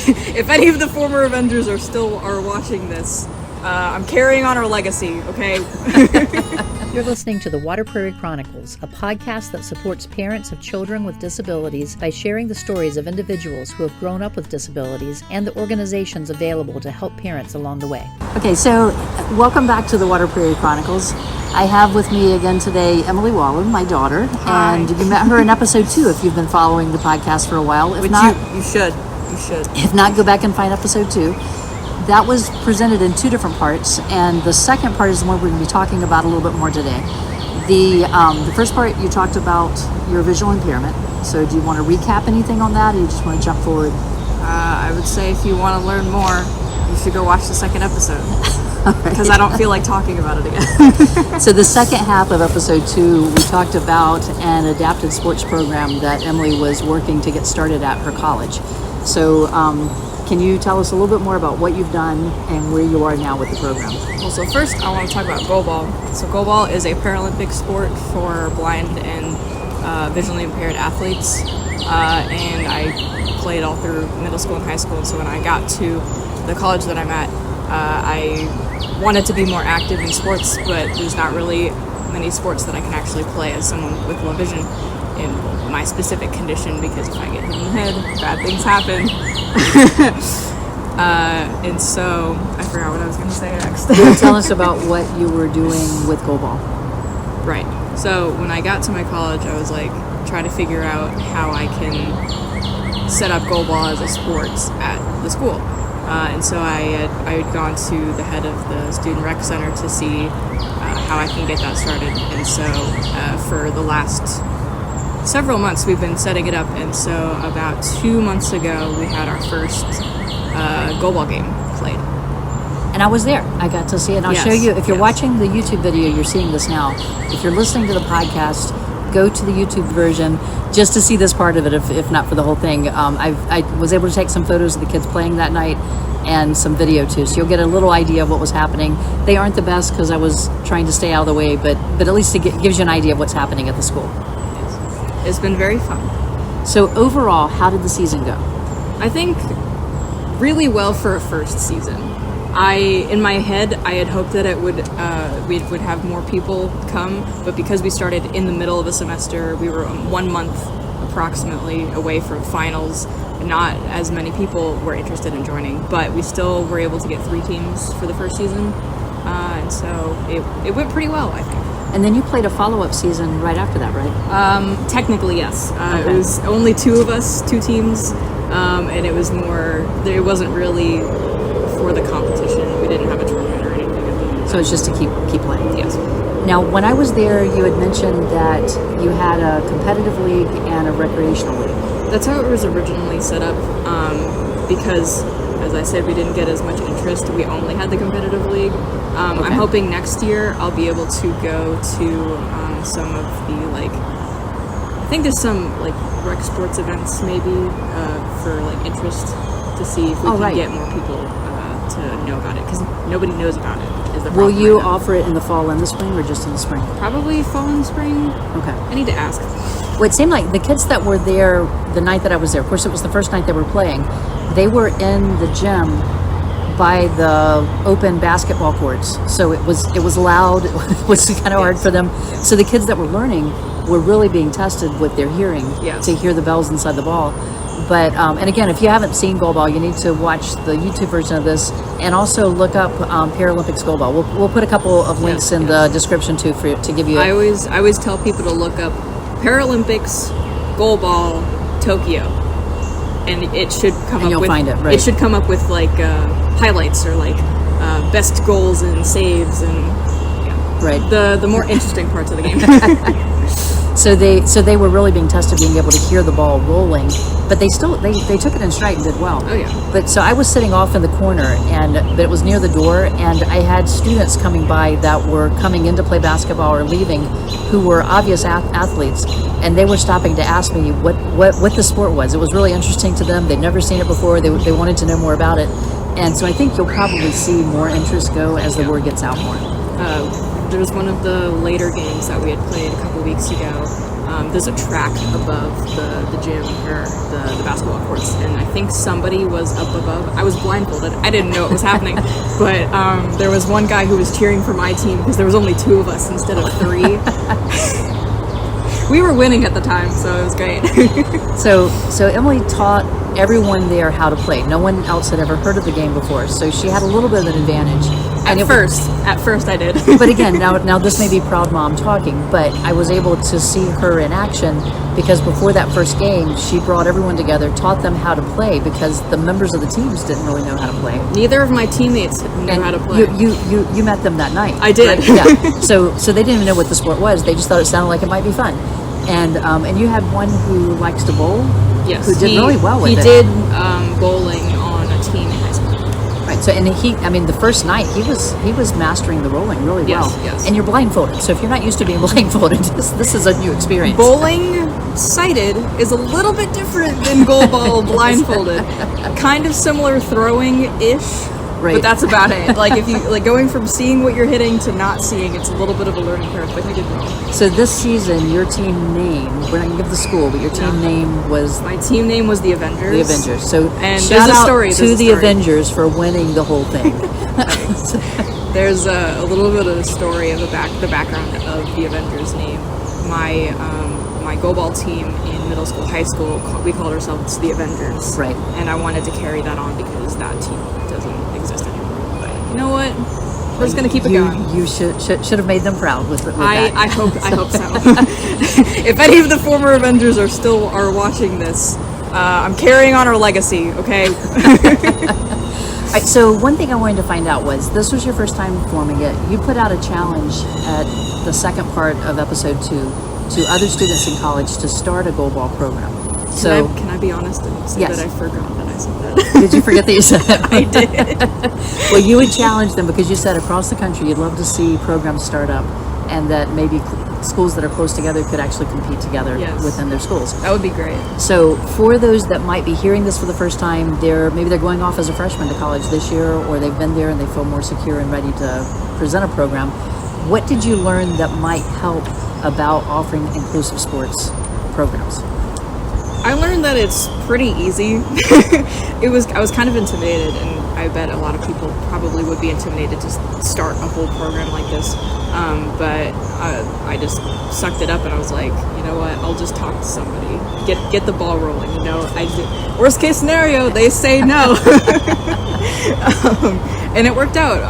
if any of the former Avengers are watching this, I'm carrying on our legacy, okay? You're listening to the Water Prairie Chronicles, a podcast that supports parents of children with disabilities by sharing the stories of individuals who have grown up with disabilities and the organizations available to help parents along the way. Okay, so welcome back to the Water Prairie Chronicles. I have with me again today Emily Wollum, my daughter. Hi. And you met her in episode 2 if you've been following the podcast for a while. If not, you should. If not, go back and find episode 2. That was presented in 2 different parts, and the second part is the one we're going to be talking about a little bit more today. The first part, you talked about your visual impairment. So do you want to recap anything on that, or you just want to jump forward? I would say if you want to learn more, you should go watch the second episode. Because I don't feel like talking about it again. So the second half of episode 2, we talked about an adapted sports program that Emily was working to get started at her college. So can you tell us a little bit more about what you've done and where you are now with the program? Well, so first I want to talk about Goalball. So Goalball is a Paralympic sport for blind and visually impaired athletes. And I played all through middle school and high school. So when I got to the college that I'm at, I wanted to be more active in sports, but there's not really many sports that I can actually play as someone with low vision in my specific condition, because if I get hit in the head, bad things happen. And so I forgot what I was going to say next. Tell us about what you were doing with Goalball. Right. So when I got to my college, I was like trying to figure out how I can set up Goalball as a sport at the school. And so I had gone to the head of the student rec center to see how I can get that started. And so for the last several months we've been setting it up, and so about 2 months ago we had our first Goalball game played. And I was there. I got to see it. And I'll show you, if you're watching the YouTube video, you're seeing this now. If you're listening to the podcast, go to the YouTube version just to see this part of it, if not for the whole thing. I was able to take some photos of the kids playing that night and some video too, so you'll get a little idea of what was happening. They aren't the best because I was trying to stay out of the way, but at least it gives you an idea of what's happening at the school. It's been very fun. So overall, how did the season go? I think really well for a first season. In my head, I had hoped that it would we would have more people come, but because we started in the middle of a semester, we were 1 month approximately away from finals. Not as many people were interested in joining, but we still were able to get 3 teams for the first season, and so it went pretty well, I think. And then you played a follow-up season right after that, right? Technically, yes. Okay. It was only 2 of us, 2 teams, and it wasn't really for the competition. We didn't have a tournament or anything. So it's just to keep playing. Yes. Now, when I was there, you had mentioned that you had a competitive league and a recreational league. That's how it was originally set up, because, as I said, we didn't get as much interest. We only had the competitive league. I'm hoping next year I'll be able to go to some of the, I think there's some rec sports events maybe for interest, to see if we can get more people to know about it, because nobody knows about it. Will you offer it in the fall and the spring, or just in the spring? Probably fall and spring. Okay. I need to ask. Well, it seemed like the kids that were there the night that I was there, of course it was the first night they were playing, they were in the gym by the open basketball courts. So it was loud, it was kind of hard for them. So the kids that were learning were really being tested with their hearing to hear the bells inside the ball. But, and again, if you haven't seen Goalball, you need to watch the YouTube version of this, and also look up Paralympics Goalball. We'll put a couple of links in the description too to give you. I always tell people to look up Paralympics Goalball Tokyo, and it should come up. You'll with, find it. Right. It should come up with highlights or best goals and saves and right the more interesting parts of the game. So they were really being tested, being able to hear the ball rolling, but they took it in stride and did well. Oh yeah. But so I was sitting off in the corner, but it was near the door, and I had students coming by that were coming in to play basketball or leaving, who were obvious athletes, and they were stopping to ask me what the sport was. It was really interesting to them. They'd never seen it before. They wanted to know more about it, and so I think you'll probably see more interest go as the word gets out more. There was one of the later games that we had played a couple weeks ago. there's a track above the gym or the basketball courts, and I think somebody was up above. I was blindfolded. I didn't know what was happening, but there was one guy who was cheering for my team because there was only 2 of us instead of 3. We were winning at the time, so it was great. So Emily taught everyone there how to play. No one else had ever heard of the game before, so she had a little bit of an advantage. At first I did. But again, now this may be proud mom talking, but I was able to see her in action because before that first game, she brought everyone together, taught them how to play because the members of the teams didn't really know how to play. Neither of my teammates knew how to play. You met them that night. I did. Right? Yeah. So they didn't even know what the sport was. They just thought it sounded like it might be fun. And you had one who likes to bowl. Yes, who did really well with it. He did bowling on a team in high school. Right. So the first night he was mastering the rolling really well. Yes. And you're blindfolded. So if you're not used to being blindfolded, this is a new experience. Bowling sighted is a little bit different than goalball blindfolded. Kind of similar throwing-ish. Right. But that's about it. Like if you going from seeing what you're hitting to not seeing, it's a little bit of a learning curve, but you did well. So this season, your team name, we're not going to give the school, but your team name was... My team name was the Avengers. The Avengers. So and shout out to the Avengers for winning the whole thing. There's a little bit of a story of the background of the Avengers name. My goalball team in middle school, high school, we called ourselves the Avengers. Right. And I wanted to carry that on because that team doesn't exist anymore. But you know what? We're just gonna keep it going. You should have made them proud with that. I hope so. If any of the former Avengers are watching this, I'm carrying on our legacy. Okay. All right, so one thing I wanted to find out was, this was your first time forming it. You put out a challenge at the second part of episode 2 to other students in college to start a goalball program. So can I be honest and say yes. that I forgot that I said that? Did you forget that you said that? I did. Well, you would challenge them because you said across the country you'd love to see programs start up, and that maybe schools that are close together could actually compete together within their schools. That would be great. So for those that might be hearing this for the first time, maybe they're going off as a freshman to college this year, or they've been there and they feel more secure and ready to present a program. What did you learn that might help about offering inclusive sports programs? I learned that it's pretty easy. I was kind of intimidated, and I bet a lot of people probably would be intimidated to start a whole program like this. But I just sucked it up, and I was like, you know what? I'll just talk to somebody, get the ball rolling. You know, worst case scenario, they say no, and it worked out.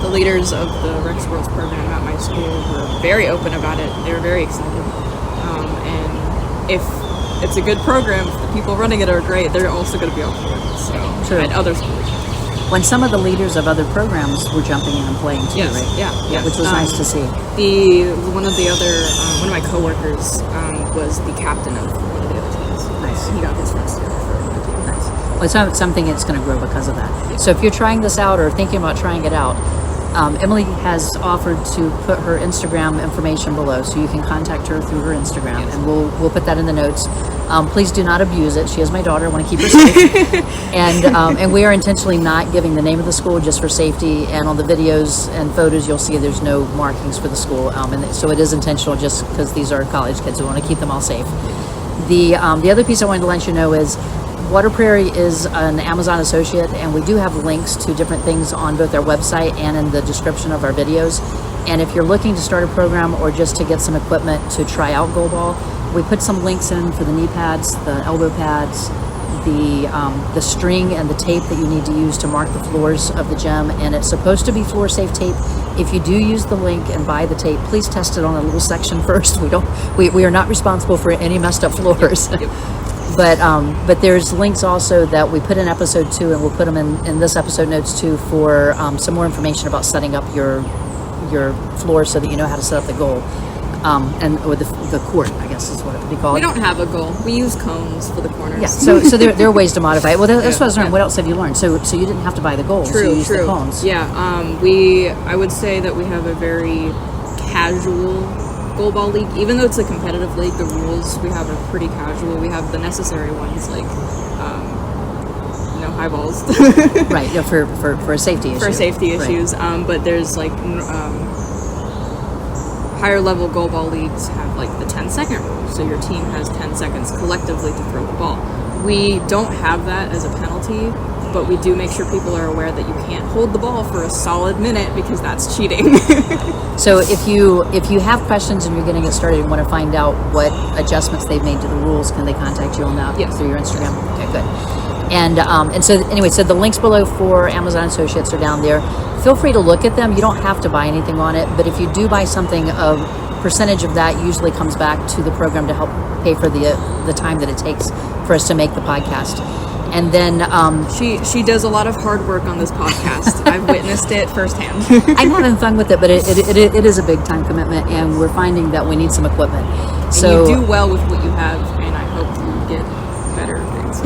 The leaders of the Rec Sports program at my school were very open about it. They were very excited. And if it's a good program, if the people running it are great, they're also going to be on board. So, True. At other schools. When some of the leaders of other programs were jumping in and playing too, Yes, right? yeah. Which was nice to see. One of my coworkers was the captain of one of the other teams. Nice. He got his first year for my team. Nice. Well, it's something that's going to grow because of that. So if you're trying this out or thinking about trying it out, Emily has offered to put her Instagram information below, so you can contact her through her Instagram, and we'll put that in the notes. Please do not abuse it. She is my daughter. I want to keep her safe. And we are intentionally not giving the name of the school just for safety. And on the videos and photos, you'll see there's no markings for the school. And so it is intentional just because these are college kids. We want to keep them all safe. The other piece I wanted to let you know is Water Prairie is an Amazon associate, and we do have links to different things on both our website and in the description of our videos. And if you're looking to start a program or just to get some equipment to try out goalball, we put some links in for the knee pads, the elbow pads, the string and the tape that you need to use to mark the floors of the gym. And it's supposed to be floor safe tape. If you do use the link and buy the tape, please test it on a little section first. We are not responsible for any messed up floors. Yep. But there's links also that we put in episode 2, and we'll put them in this episode notes too, for some more information about setting up your floor so that you know how to set up the goal, or the court, I guess is what it would be called. We don't have a goal. We use cones for the corners. Yeah. So there are ways to modify it. Well, that's what I was learning. What else have you learned? So you didn't have to buy the goals. True. You used the cones. Yeah. I would say that we have a very casual goalball league. Even though it's a competitive league, the rules we have are pretty casual. We have the necessary ones like no high balls. Right. Yeah, for a safety issue. For safety issues. Right. But there's like higher level goalball leagues have like the 10-second rule, so your team has 10 seconds collectively to throw the ball. We don't have that as a penalty, but we do make sure people are aware that you can't hold the ball for a solid minute because that's cheating. So if you have questions and you're getting it started and want to find out what adjustments they've made to the rules, can they contact you on that through your Instagram? Okay, good. And so anyway, so the links below for Amazon Associates are down there. Feel free to look at them. You don't have to buy anything on it, but if you do buy something, a percentage of that usually comes back to the program to help pay for the time that it takes for us to make the podcast. And then she does a lot of hard work on this podcast. I've witnessed it firsthand. I'm having fun with it, but it is a big time commitment, and we're finding that we need some equipment. So and you do well with what you have, and I hope you get better things.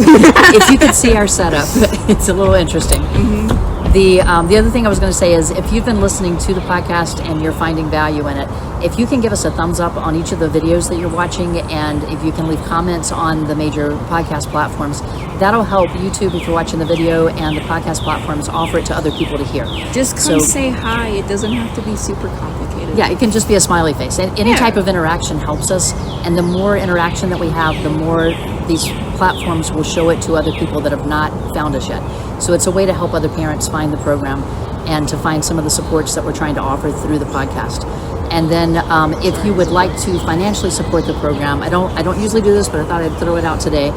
If you could see our setup, it's a little interesting. Mm-hmm. The other thing I was going to say is, if you've been listening to the podcast and you're finding value in it, if you can give us a thumbs up on each of the videos that you're watching, and if you can leave comments on the major podcast platforms, that'll help YouTube, if you're watching the video, and the podcast platforms offer it to other people to hear. Just come say hi. It doesn't have to be super complicated. Yeah, it can just be a smiley face. And any type of interaction helps us, and the more interaction that we have, the more these platforms will show it to other people that have not found us yet. So it's a way to help other parents find the program and to find some of the supports that we're trying to offer through the podcast. And then if you would like to financially support the program, I don't usually do this, but I thought I'd throw it out today.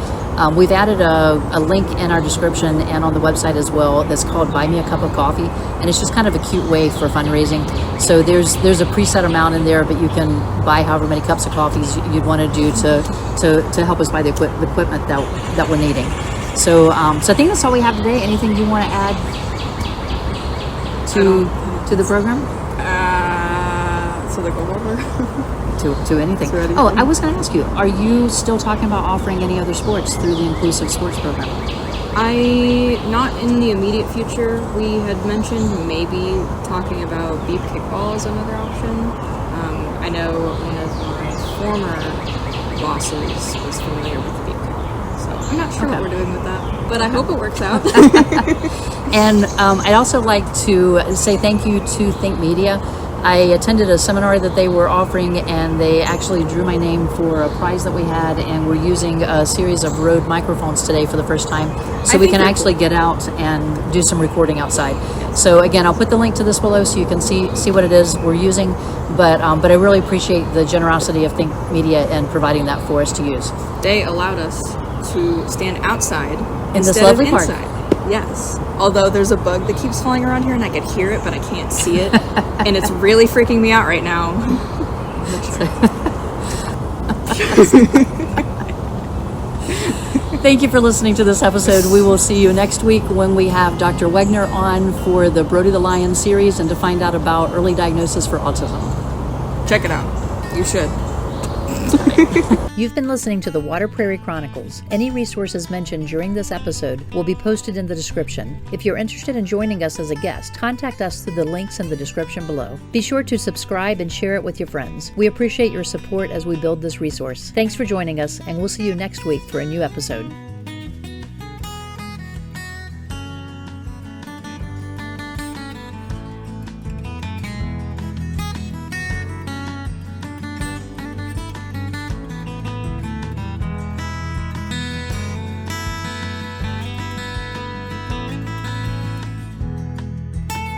We've added a link in our description and on the website as well that's called Buy Me a Cup of Coffee, and it's just kind of a cute way for fundraising. So there's a preset amount in there, but you can buy however many cups of coffees you'd want to do to help us buy the equipment that we're needing. So I think that's all we have today. Anything you want to add to the program? To the goalball? To anything. Oh, I was going to ask you, are you still talking about offering any other sports through the Inclusive Sports Program? Not in the immediate future. We had mentioned maybe talking about beep kickball as another option. I know one of my former bosses was familiar with the beep kickball, so I'm not sure what we're doing with that, but I hope it works out. And I'd also like to say thank you to Think Media. I attended a seminar that they were offering, and they actually drew my name for a prize that we had, and we're using a series of Rode microphones today for the first time, so we can actually get out and do some recording outside. So again, I'll put the link to this below so you can see what it is we're using, but I really appreciate the generosity of Think Media in providing that for us to use. They allowed us to stand outside in this lovely park. Yes. Although there's a bug that keeps flying around here and I can hear it, but I can't see it. And it's really freaking me out right now. Thank you for listening to this episode. We will see you next week when we have Dr. Wegner on for the Brody the Lion series and to find out about early diagnosis for autism. Check it out. You should. You've been listening to the Water Prairie Chronicles. Any resources mentioned during this episode will be posted in the description. If you're interested in joining us as a guest, contact us through the links in the description below. Be sure to subscribe and share it with your friends. We appreciate your support as we build this resource. Thanks for joining us, and we'll see you next week for a new episode.